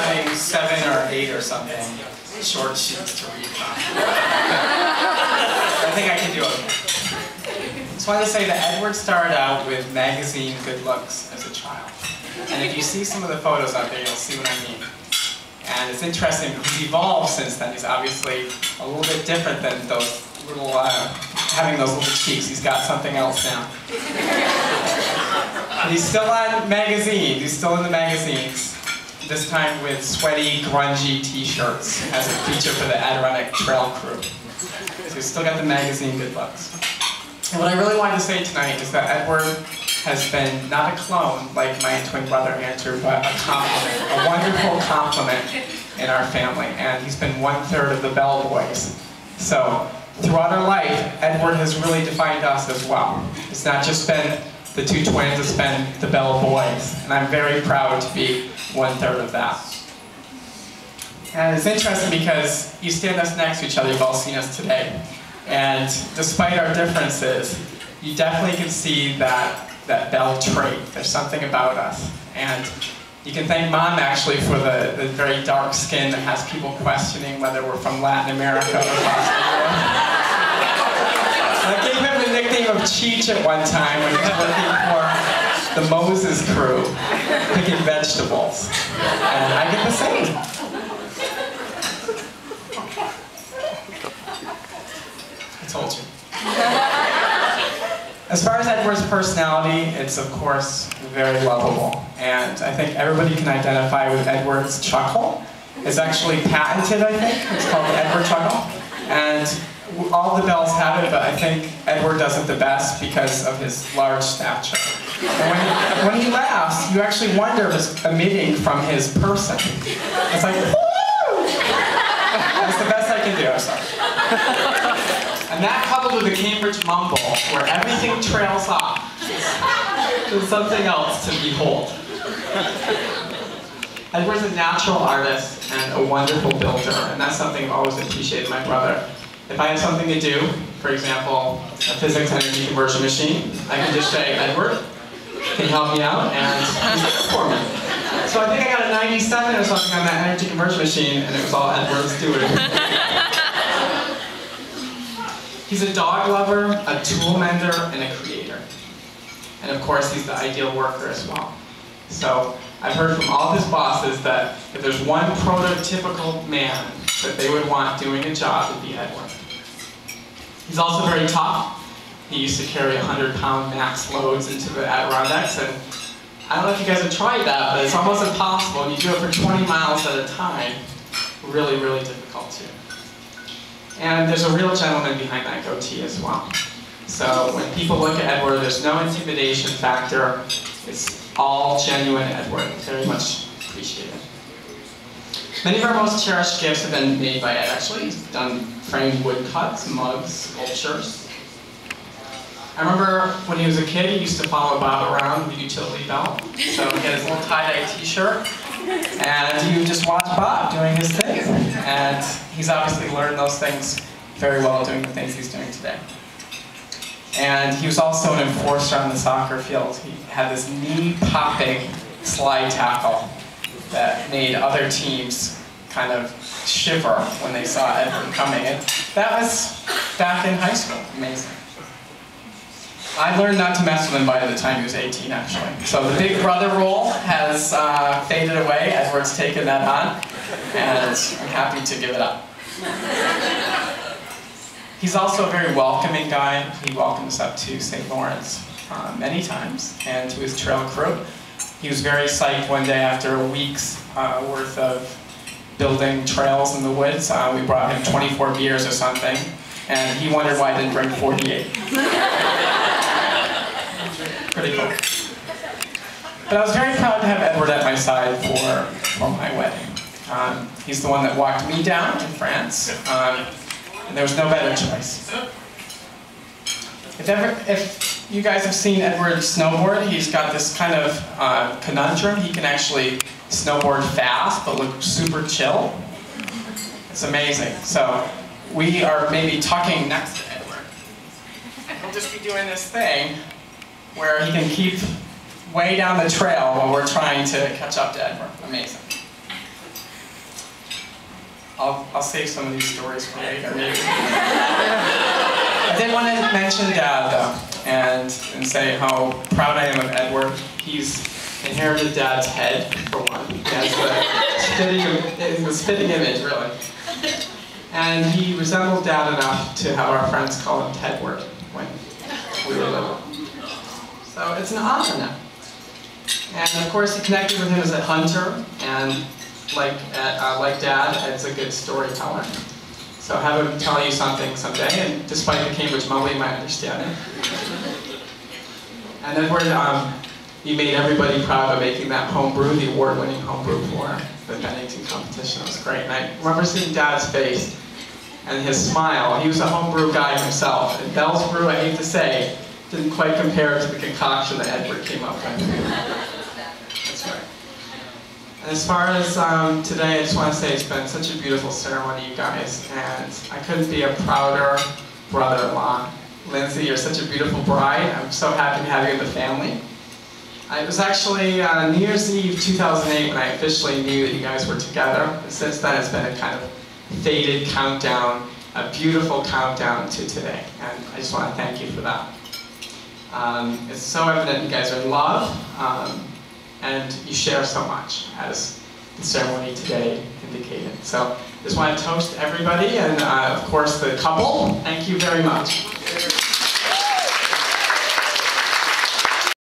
having 7 or 8 or something short sheets to read from. I think I can do okay. Just wanted to say that Edward started out with magazine good looks as a child. And if you see some of the photos out there, you'll see what I mean. And it's interesting because he's evolved since then. He's obviously a little bit different than those little, having those little cheeks. He's got something else now. But he's still on magazines. He's still in the magazines. This time with sweaty, grungy t-shirts as a feature for the Adirondack Trail crew. So he's still got the magazine good looks. And what I really wanted to say tonight is that Edward has been not a clone like my twin brother Andrew, but a compliment, a wonderful compliment in our family. And he's been 1/3 of the Bell Boys. So throughout our life, Edward has really defined us as well. It's not just been the 2 twins, it's been the Bell Boys. And I'm very proud to be 1/3 of that. And it's interesting because you stand us next to each other, you've all seen us today. And despite our differences, you definitely can see that Bell trait. There's something about us. And you can thank Mom actually for the very dark skin that has people questioning whether we're from Latin America or possibly Europe. I gave him the nickname of Cheech at one time when he was working for the Moses crew, picking vegetables. And I get the same. I told you. As far as Edward's personality, it's of course very lovable. And I think everybody can identify with Edward's chuckle. It's actually patented, I think. It's called the Edward chuckle. And all the Bells have it, but I think Edward does it the best because of his large stature. And when he laughs, you actually wonder if it's emitting from his person. It's like, woo! That's the best I can do, I'm sorry. And that coupled with the Cambridge mumble, where everything trails off, is something else to behold. Edward's a natural artist and a wonderful builder, and that's something I've always appreciated my brother. If I have something to do, for example, a physics energy conversion machine, I can just say, Edward, can you help me out? And he's there for me. So I think I got a 97 or something on that energy conversion machine, and it was all Edward's doing. He's a dog lover, a tool mender, and a creator. And of course, he's the ideal worker as well. So I've heard from all his bosses that if there's one prototypical man that they would want doing a job, it would be Edward. He's also very tough. He used to carry 100-pound max loads into the Adirondacks, and I don't know if you guys have tried that, but it's almost impossible. And you do it for 20 miles at a time. Really, really difficult too. And there's a real gentleman behind that goatee as well. So when people look at Edward, there's no intimidation factor. It's all genuine Edward. Very much appreciated. Many of our most cherished gifts have been made by Ed, actually. He's done framed woodcuts, mugs, sculptures. I remember when he was a kid, he used to follow Bob around with a utility belt. So he had his little tie-dye t-shirt, and you just watch Bob doing his thing. And he's obviously learned those things very well doing the things he's doing today. And he was also an enforcer on the soccer field. He had this knee-popping slide tackle that made other teams kind of shiver when they saw Edward coming. And that was back in high school. Amazing. I learned not to mess with him by the time he was 18, actually. So the big brother role has faded away. Edward's taken that on, and I'm happy to give it up. He's also a very welcoming guy. He welcomed us up to St. Lawrence many times, and to his trail crew. He was very psyched one day after a week's worth of building trails in the woods. We brought him 24 beers or something, and he wondered why I didn't bring 48. Pretty cool. But I was very proud to have Edward at my side for my wedding. He's the one that walked me down in France, and there was no better choice. If you guys have seen Edward snowboard, he's got this kind of conundrum. He can actually snowboard fast, but look super chill. It's amazing. So we are maybe tucking next to Edward. And he'll just be doing this thing where he can keep way down the trail while we're trying to catch up to Edward. Amazing. I'll save some of these stories for later, maybe. I did want to mention Dad, though, and say how proud I am of Edward. He's inherited Dad's head, for one. He has the spitting image, really. And he resembled Dad enough to have our friends call him Tedward when we were little. So it's an honor now. And of course, he connected with him as a hunter, and like Dad, Ed's a good storyteller. So have him tell you something someday, and despite the Cambridge mumble, you might understand it. And Edward, he made everybody proud by making that homebrew, the award-winning homebrew for the Bennington competition. It was great. And I remember seeing Dad's face and his smile. He was a homebrew guy himself. And Bell's brew, I hate to say, didn't quite compare to the concoction that Edward came up with. That's right. And as far as today, I just want to say it's been such a beautiful ceremony, you guys, and I couldn't be a prouder brother-in-law. Lindsay, you're such a beautiful bride. I'm so happy to have you in the family. It was actually New Year's Eve 2008 when I officially knew that you guys were together, and since then it's been a kind of faded countdown, a beautiful countdown to today, and I just want to thank you for that. It's so evident you guys are in love, and you share so much, as the ceremony today indicated. So just want to toast everybody, and of course the couple. Thank you very much.